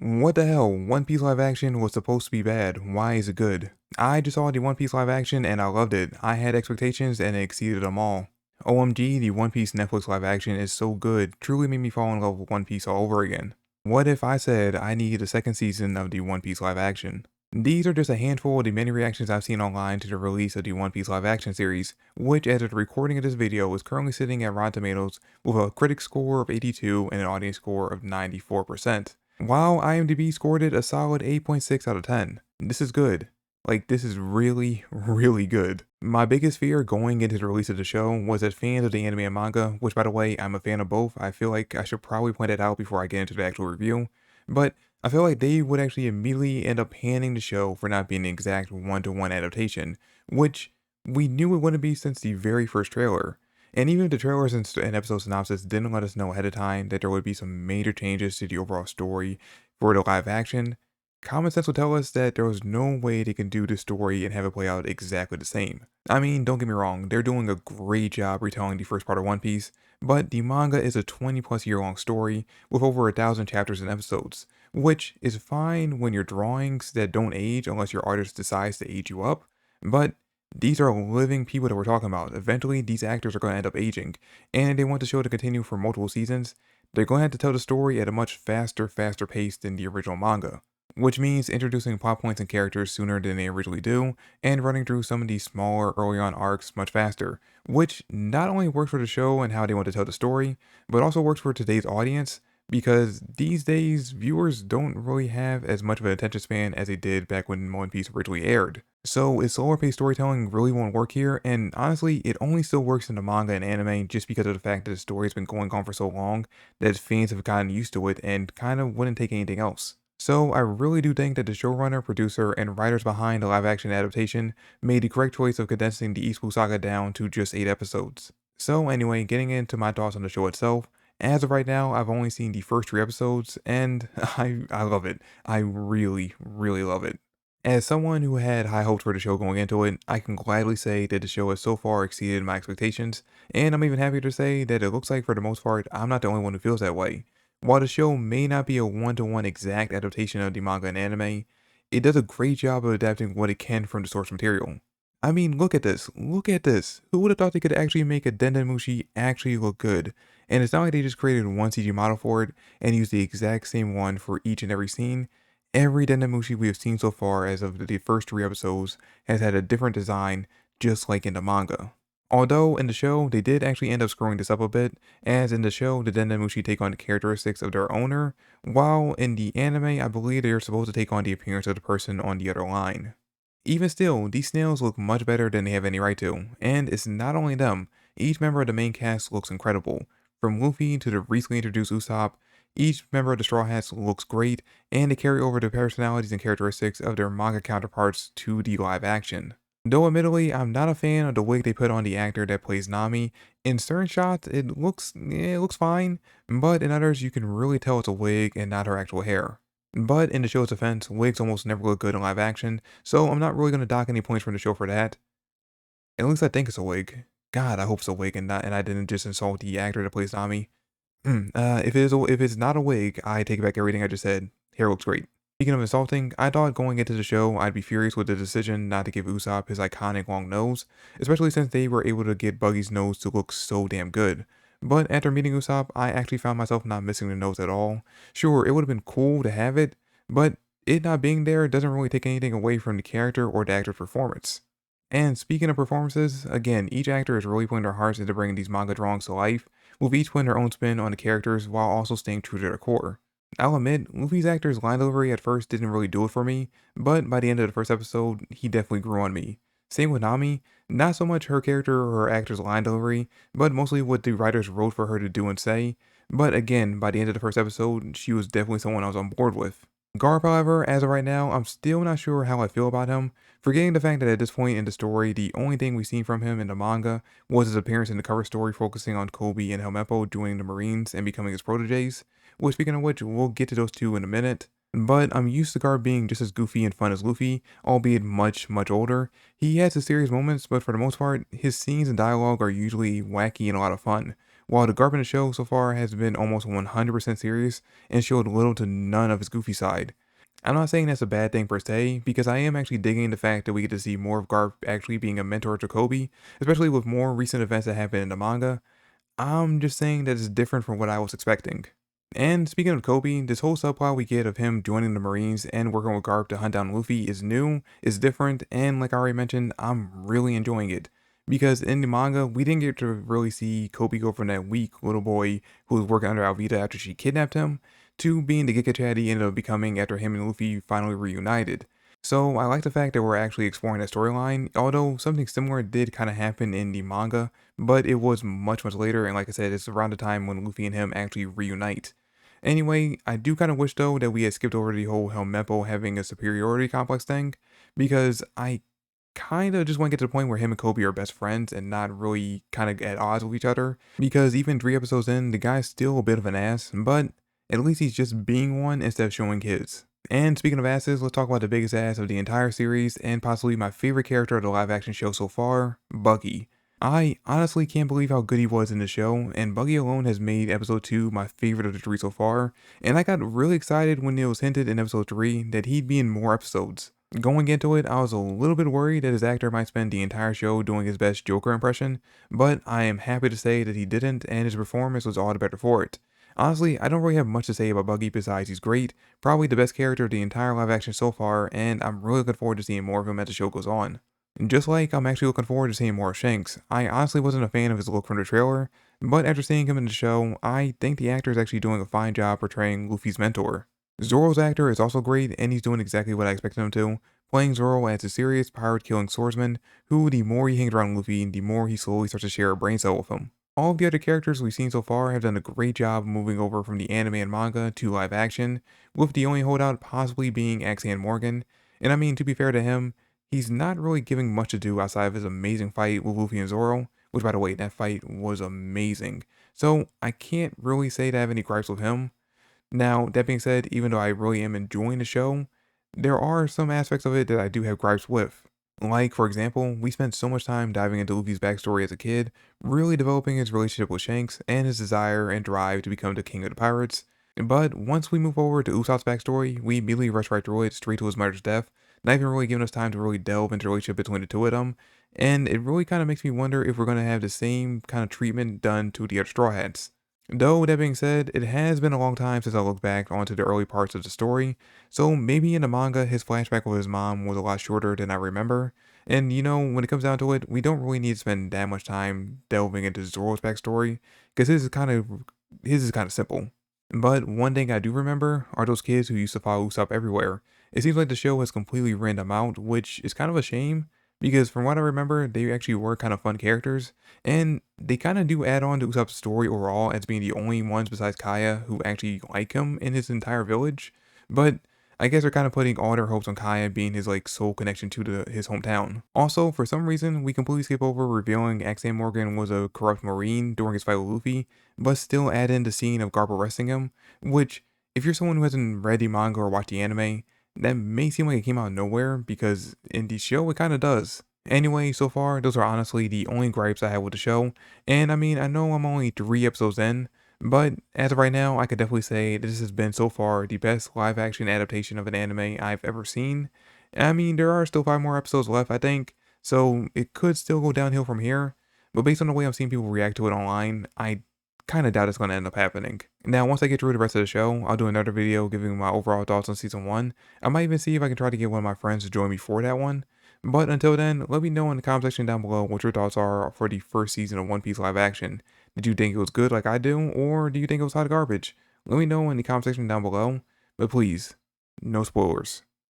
What the hell? One Piece live action was supposed to be bad. Why is it good? I just saw the One Piece live action and I loved it. I had expectations and it exceeded them all. OMG, the One Piece Netflix live action is so good, truly made me fall in love with One Piece all over again. What if I said I needed a second season of the One Piece live action? These are just a handful of the many reactions I've seen online to the release of the One Piece live action series, which as of the recording of this video is currently sitting at Rotten Tomatoes with a critic score of 82 and an audience score of 94%. While IMDb scored it a solid 8.6 out of 10. This is good. Like, this is really, really good. My biggest fear going into the release of the show was that fans of the anime and manga, which by the way, I'm a fan of both, I feel like I should probably point it out before I get into the actual review, but I feel like they would actually immediately end up panning the show for not being an exact one-to-one adaptation, which we knew it wouldn't be since the very first trailer. And even if the trailers and episode synopsis didn't let us know ahead of time that there would be some major changes to the overall story for the live action, common sense would tell us that there was no way they can do the story and have it play out exactly the same. I mean, don't get me wrong, they're doing a great job retelling the first part of One Piece, but the manga is a 20+ year long story with over 1,000 chapters and episodes, which is fine when you're drawings that don't age unless your artist decides to age you up, but these are living people that we're talking about. Eventually, these actors are going to end up aging, and they want the show to continue for multiple seasons. They're going to have to tell the story at a much faster pace than the original manga, which means introducing plot points and characters sooner than they originally do, and running through some of these smaller early on arcs much faster, which not only works for the show and how they want to tell the story, but also works for today's audience, because these days viewers don't really have as much of an attention span as they did back when One Piece originally aired. So its slower paced storytelling really won't work here, and honestly, it only still works in the manga and anime just because of the fact that the story's been going on for so long that fans have gotten used to it and kind of wouldn't take anything else. So I really do think that the showrunner, producer, and writers behind the live action adaptation made the correct choice of condensing the East Blue Saga down to just 8 episodes. So anyway, getting into my thoughts on the show itself, as of right now, I've only seen the first 3 episodes, and I love it. I really, really love it. As someone who had high hopes for the show going into it, I can gladly say that the show has so far exceeded my expectations, and I'm even happy to say that it looks like for the most part, I'm not the only one who feels that way. While the show may not be a one-to-one exact adaptation of the manga and anime, it does a great job of adapting what it can from the source material. I mean, look at this, look at this. Who would have thought they could actually make a Dendamushi actually look good? And it's not like they just created one CG model for it and used the exact same one for each and every scene. Every Dendamushi we have seen so far as of the first 3 episodes has had a different design, just like in the manga. Although in the show, they did actually end up screwing this up a bit, as in the show, the Dendamushi take on the characteristics of their owner, while in the anime, I believe they are supposed to take on the appearance of the person on the other line. Even still, these snails look much better than they have any right to, and it's not only them, each member of the main cast looks incredible. From Luffy to the recently introduced Usopp, each member of the Straw Hats looks great, and they carry over the personalities and characteristics of their manga counterparts to the live action. Though admittedly, I'm not a fan of the wig they put on the actor that plays Nami. In certain shots, it looks fine, but in others, you can really tell it's a wig and not her actual hair. But in the show's defense, wigs almost never look good in live action, so I'm not really going to dock any points from the show for that. At least I think it's a wig. God, I hope it's a wig and I didn't just insult the actor that plays Nami. If it's not a wig, I take back everything I just said. Hair looks great. Speaking of insulting, I thought going into the show I'd be furious with the decision not to give Usopp his iconic long nose, especially since they were able to get Buggy's nose to look so damn good. But after meeting Usopp, I actually found myself not missing the nose at all. Sure, it would have been cool to have it, but it not being there doesn't really take anything away from the character or the actor's performance. And speaking of performances, again, each actor is really putting their hearts into bringing these manga drawings to life, with each putting their own spin on the characters while also staying true to their core. I'll admit, Luffy's actor's line delivery at first didn't really do it for me, but by the end of the first episode, he definitely grew on me. Same with Nami, not so much her character or her actor's line delivery, but mostly what the writers wrote for her to do and say, but again, by the end of the first episode, she was definitely someone I was on board with. Garp, however, as of right now, I'm still not sure how I feel about him, forgetting the fact that at this point in the story, the only thing we've seen from him in the manga was his appearance in the cover story focusing on Kobe and Helmeppo joining the Marines and becoming his proteges, which speaking of which, we'll get to those two in a minute. But I'm used to Garp being just as goofy and fun as Luffy, albeit much older. He has his serious moments, but for the most part, his scenes and dialogue are usually wacky and a lot of fun, while the Garp in the show so far has been almost 100% serious and showed little to none of his goofy side. I'm not saying that's a bad thing per se, because I am actually digging the fact that we get to see more of Garp actually being a mentor to Kobe, especially with more recent events that happen in the manga. I'm just saying that it's different from what I was expecting. And speaking of Kobe, this whole subplot we get of him joining the Marines and working with Garp to hunt down Luffy is new, is different, and like I already mentioned, I'm really enjoying it. Because in the manga, we didn't get to really see Kobe go from that weak little boy who was working under Alvita after she kidnapped him, to being the Giga Chad he ended up becoming after him and Luffy finally reunited. So I like the fact that we're actually exploring that storyline, although something similar did kind of happen in the manga, but it was much later, and like I said, it's around the time when Luffy and him actually reunite. Anyway, I do kind of wish though that we had skipped over the whole Helmeppo having a superiority complex thing, because I kind of just want to get to the point where him and Kobe are best friends and not really kind of at odds with each other, because even 3 episodes in, the guy's still a bit of an ass, but at least he's just being one instead of showing his. And speaking of asses, let's talk about the biggest ass of the entire series and possibly my favorite character of the live action show so far, Buggy. I honestly can't believe how good he was in the show, and Buggy alone has made episode 2 my favorite of the 3 so far, and I got really excited when it was hinted in episode 3 that he'd be in more episodes. Going into it, I was a little bit worried that his actor might spend the entire show doing his best Joker impression, but I am happy to say that he didn't, and his performance was all the better for it. Honestly, I don't really have much to say about Buggy besides he's great, probably the best character of the entire live action so far, and I'm really looking forward to seeing more of him as the show goes on. And just like I'm actually looking forward to seeing more of Shanks, I honestly wasn't a fan of his look from the trailer, but after seeing him in the show, I think the actor is actually doing a fine job portraying Luffy's mentor. Zoro's actor is also great, and he's doing exactly what I expected him to, playing Zoro as a serious pirate-killing swordsman, who the more he hangs around Luffy, the more he slowly starts to share a brain cell with him. All of the other characters we've seen so far have done a great job moving over from the anime and manga to live action, with the only holdout possibly being Axian Morgan, and I mean, to be fair to him, he's not really giving much to do outside of his amazing fight with Luffy and Zoro, which by the way, that fight was amazing. So I can't really say that I have any gripes with him. Now, that being said, even though I really am enjoying the show, there are some aspects of it that I do have gripes with. Like, for example, we spent so much time diving into Luffy's backstory as a kid, really developing his relationship with Shanks and his desire and drive to become the king of the pirates. But once we move over to Usopp's backstory, we immediately rush right through it, straight to his mother's death, not even really giving us time to really delve into the relationship between the two of them. And it really kind of makes me wonder if we're going to have the same kind of treatment done to the other Straw Hats. Though, that being said, it has been a long time since I looked back onto the early parts of the story, so maybe in the manga his flashback with his mom was a lot shorter than I remember, and you know, when it comes down to it, we don't really need to spend that much time delving into Zoro's backstory, because his is kind of simple. But one thing I do remember are those kids who used to follow Usopp everywhere. It seems like the show has completely written them out, which is kind of a shame, because from what I remember, they actually were kind of fun characters, and they kind of do add on to Usopp's story overall as being the only ones besides Kaya who actually like him in his entire village. But I guess they're kind of putting all their hopes on Kaya being his like sole connection to his hometown. Also, for some reason, we completely skip over revealing Axiom Morgan was a corrupt marine during his fight with Luffy, but still add in the scene of Garp arresting him, which, if you're someone who hasn't read the manga or watched the anime, that may seem like it came out of nowhere, because in the show it kind of does. Anyway, so far, those are honestly the only gripes I have with the show, and I mean, I know I'm only 3 episodes in, but as of right now, I could definitely say this has been so far the best live action adaptation of an anime I've ever seen. I mean, there are still 5 more episodes left, I think, so it could still go downhill from here, but based on the way I'm seeing people react to it online, I kind of doubt it's going to end up happening. Now, once I get through the rest of the show, I'll do another video giving my overall thoughts on season 1. I might even see if I can try to get one of my friends to join me for that one. But until then, let me know in the comment section down below what your thoughts are for the first season of One Piece live action. Did you think it was good like I do, or do you think it was hot garbage? Let me know in the comment section down below, but please, no spoilers.